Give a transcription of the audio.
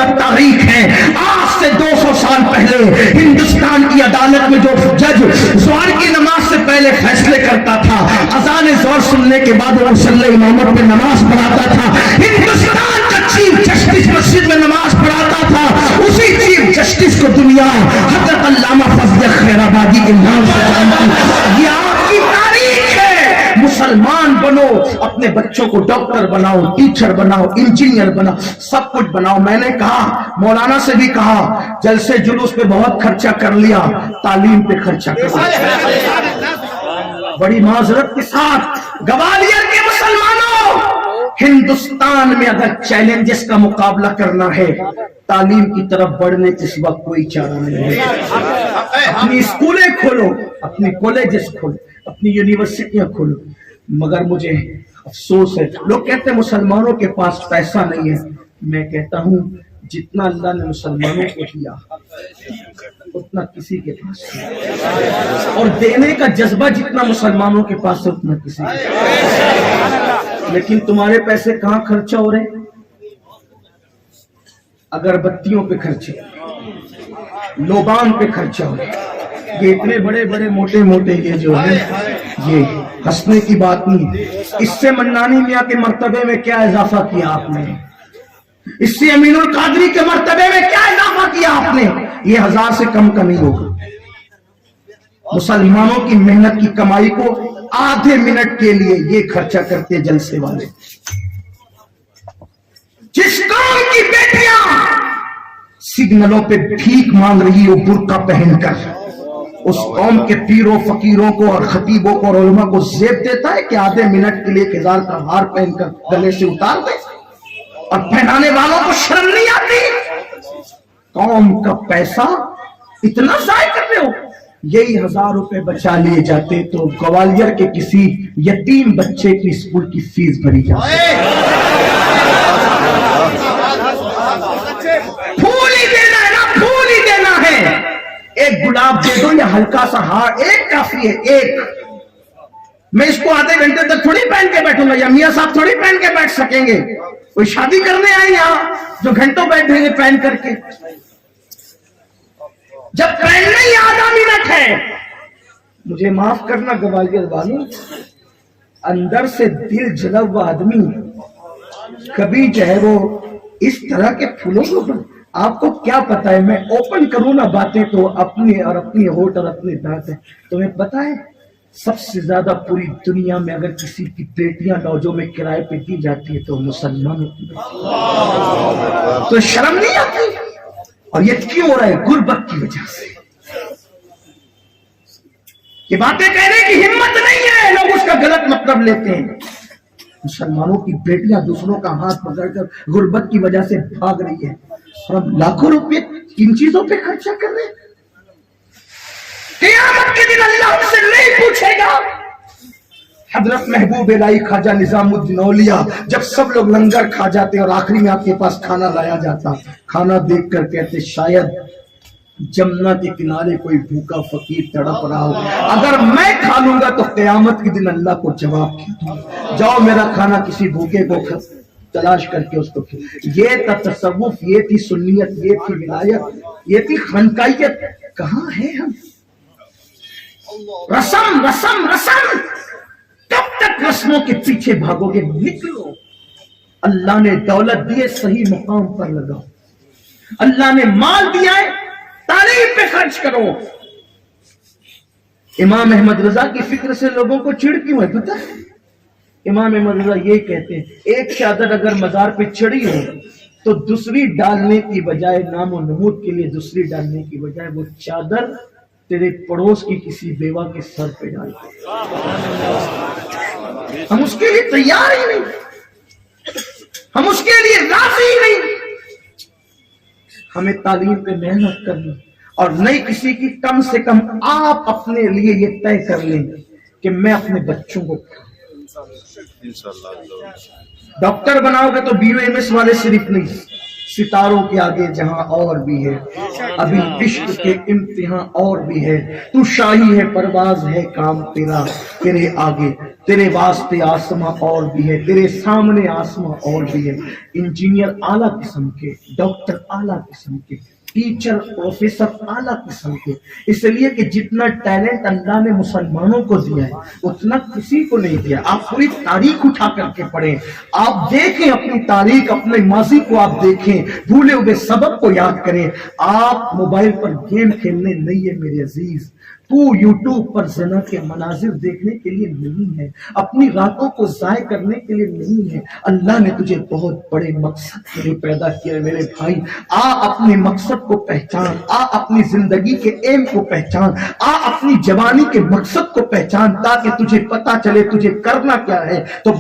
خوبصورت تاریخ ہے. آج سے 200 سال پہلے ہندوستان کی عدالت میں جو جج ظہر کی نماز سے پہلے فیصلے کرتا تھا, اذان ظہر سننے کے بعد وہ مصلی امامت میں نماز پڑھاتا تھا. ہندوستان کا چیف جسٹس مسجد میں نماز پڑھاتا تھا. اسی چیف جسٹس کو دنیا حضرت علامہ فضل خیر آبادی کے نام سے جانتی. یہ آپ کی تاریخ ہے. مسلمان بنو, اپنے بچوں کو ڈاکٹر بناؤ, ٹیچر بناؤ, انجینئر بناؤ, سب کچھ بناؤ. میں نے کہا, مولانا سے بھی کہا, جلسے جلوس پہ بہت خرچہ کر لیا, تعلیم پہ خرچہ کر لیا. بڑی معذرت کے ساتھ گوالیار کے مسلمانوں, ہندوستان میں اگر چیلنجز کا مقابلہ کرنا ہے, تعلیم کی طرف بڑھنے کے سوا کوئی چارہ نہیں ہے. اپنی اسکولیں کھولو, اپنی کالجز کھولو, اپنی یونیورسٹیاں کھولو. مگر مجھے افسوس ہے, لوگ کہتے ہیں مسلمانوں کے پاس پیسہ نہیں ہے. میں کہتا ہوں جتنا اللہ نے مسلمانوں کو دیا اتنا کسی کے پاس نہیں, اور دینے کا جذبہ جتنا مسلمانوں کے پاس ہے اتنا کسی کے پاس. لیکن تمہارے پیسے کہاں خرچہ ہو رہے؟ اگربتیوں پہ خرچے, لوبان پہ خرچہ ہو رہے. یہ اتنے بڑے بڑے موٹے موٹے یہ جو ہے, یہ ہنسنے کی بات نہیں. اس سے منانی میاں کے مرتبے میں کیا اضافہ کیا آپ نے؟ اس سے امین القادری کے مرتبے میں کیا اضافہ کیا آپ نے؟ یہ 1000 سے کم کا نہیں ہوگا. مسلمانوں کی محنت کی کمائی کو آدھے منٹ کے لیے یہ خرچہ کرتے جلسے والے. جس قوم کی بیٹیاں سگنلوں پہ بھیک مانگ رہی ہو برقع پہن کر, اس قوم کے پیروں فقیروں کو اور خطیبوں کو اور علماء کو زیب دیتا ہے کہ آدھے منٹ کے لیے 1000 کا ہار پہن کر گلے سے اتار دے, اور پہنانے والوں کو شرم نہیں آتی؟ قوم کا پیسہ اتنا ضائع کر رہے ہو. یہی 1000 روپے بچا لیے جاتے تو گوالیار کے کسی یتیم بچے کی اسکول کی فیس بھری جاتی. پھول ہی دینا ہے نا, پھول ہی دینا ہے. ایک گلاب دے دو یا ہلکا سا ہار, ایک کافی ہے, ایک. میں اس کو آدھے گھنٹے تک تھوڑی پہن کے بیٹھوں گا, یا میاں صاحب تھوڑی پہن کے بیٹھ سکیں گے. کوئی شادی کرنے آئے یہاں جو گھنٹوں بیٹھیں گے پہن کر کے؟ جب پہننا ہی آدھا منٹ ہے. مجھے معاف کرنا گوالیار والوں, اندر سے دل جلا ہوا آدمی کبھی جو ہے وہ اس طرح کے پھولوں کو, آپ کو کیا پتا ہے, میں اوپن کروں نا باتیں تو اپنی اور اپنی ہوٹ اور اپنی دانت ہے. تمہیں پتا ہے سب سے زیادہ پوری دنیا میں اگر کسی کی بیٹیاں لوجوں میں کرائے پہ دی جاتی ہے تو مسلمانوں کی بیٹیاں. تو شرم نہیں آتی؟ اور یہ کیوں ہو رہا ہے؟ غربت کی وجہ سے. یہ باتیں کہنے کی ہمت نہیں ہے, لوگ اس کا غلط مطلب لیتے ہیں. مسلمانوں کی بیٹیاں دوسروں کا ہاتھ پکڑ کر غربت کی وجہ سے بھاگ رہی ہے, اور ہم لاکھوں روپے کن چیزوں پہ خرچہ کر رہے ہیں. قیامت کے دن اللہ ہم سے نہیں پوچھے گا. حضرت محبوب الہی خواجہ نظام الدین اولیاء جب سب لوگ لنگر کھا جاتے اور آخری میں آپ کے پاس کھانا لایا جاتا, کھانا دیکھ کر کہتے شاید جمنا کے کنارے کوئی بھوکا فقیر تڑپ رہا ہو, اگر میں کھا لوں گا تو قیامت کے دن اللہ کو جواب کیا, جاؤ میرا کھانا کسی بھوکے کو تلاش کر کے اس کو کھلاؤ. یہ تھا تصوف, یہ تھی سنیت, یہ تھی ولایت, یہ تھی خانقاہیت. کہاں ہے ہم؟ رسم رسم رسم, کب تک رسموں کے پیچھے بھاگو گے؟ نکلو. اللہ نے دولت دی ہے, صحیح مقام پر لگاؤ. اللہ نے مال دیا ہے, تعلیم پہ خرچ کرو. امام احمد رضا کی فکر سے لوگوں کو چڑ کیوں ہے پتہ ہے؟ امام احمد رضا یہ کہتے ہیں ایک چادر اگر مزار پہ چڑھی ہو تو دوسری ڈالنے کی بجائے, نام و نمود کے لیے دوسری ڈالنے کی بجائے, وہ چادر تیرے پڑوس کی کسی بیوہ کے سر پہ ڈال. ہم اس کے لیے تیار ہی نہیں, ہم اس کے لیے راضی ہی نہیں. ہمیں تعلیم پہ محنت کرنی, اور نہیں کسی کی, کم سے کم آپ اپنے لیے یہ طے کر لیں کہ میں اپنے بچوں کو ڈاکٹر بناؤ گے تو BA MS والے صرف نہیں, ستاروں کے آگے جہاں اور بھی ہے، ابھی عشق کے امتحان اور بھی ہے، تو شاہی ہے پرواز ہے کام تیرا، تیرے آگے تیرے واسطے آسماں اور بھی ہے، تیرے سامنے آسماں اور بھی ہے۔ انجینئر اعلیٰ قسم کے، ڈاکٹر اعلیٰ قسم کے، ٹیچر پروفیسر اعلیٰ قسم کے، اس لیے کہ جتنا ٹیلنٹ اللہ نے مسلمانوں کو دیا ہے اتنا کسی کو نہیں دیا۔ آپ پوری تاریخ اٹھا کر کے پڑھیں، آپ دیکھیں اپنی تاریخ، اپنے ماضی کو آپ دیکھیں، بھولے ہوئے سبق کو یاد کریں۔ آپ موبائل پر گیم کھیلنے نہیں ہے میرے عزیز، تو یوٹیوب پر زنا کے مناظر دیکھنے کے لیے نہیں ہے، اپنی راتوں کو ضائع کرنے کے لیے نہیں ہے۔ اللہ نے تجھے بہت بڑے مقصد کے لیے پیدا کیا ہے میرے بھائی۔ آ اپنے مقصد کو پہچان، آ اپنی زندگی کے ایم کو پہچان، آ اپنی جوانی کے مقصد کو پہچان، تاکہ تجھے پتا چلے تجھے کرنا کیا ہے۔ تو